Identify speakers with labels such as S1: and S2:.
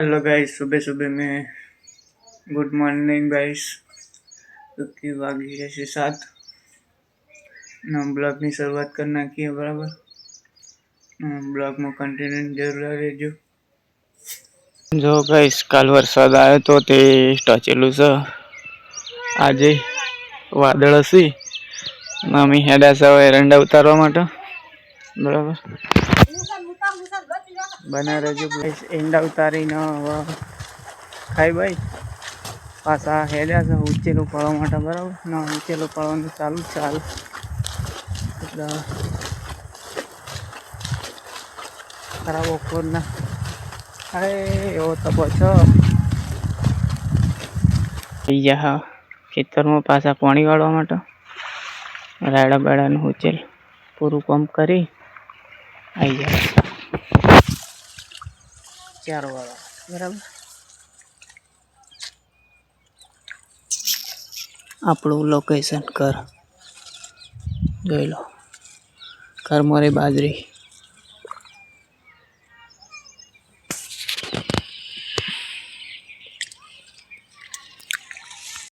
S1: Hello guys, सुबह सुबह में गुड मॉर्निंग गाइस। क्योंकि वागी जैसे 7 ब्लॉग की शुरुआत करना की है बराबर। ब्लॉग में कंटिन्यू जरूर રહેજો। जो गाइस काल वरसाद आयो तो ते टचेलू છે આજે વાદળ હશે મમ્મી હેડા છે એરંડા ઉતારવા માટે બરાબર। બના રહેજો ગાइस। એંડા ઉતારીને ખાઈ ભાઈ પાછા હેડ્યા છે ઉચેલું પાડવા માટે બરાબર ના ઉચેલું પાડવાનું ચાલુ ચાલ એટલે ખરાબ ઓખોરના અરે એવો તબો છો અહીંયા ખેતરમાં પાછા પાણી વાળવા માટે રાયડા બાયડાનું ઉચેલ પૂરું કામ કરી આવી જાય 4 વાળા બરાબર। આપણું લોકેશન કર જોઈ લો કરમોરી બાજરી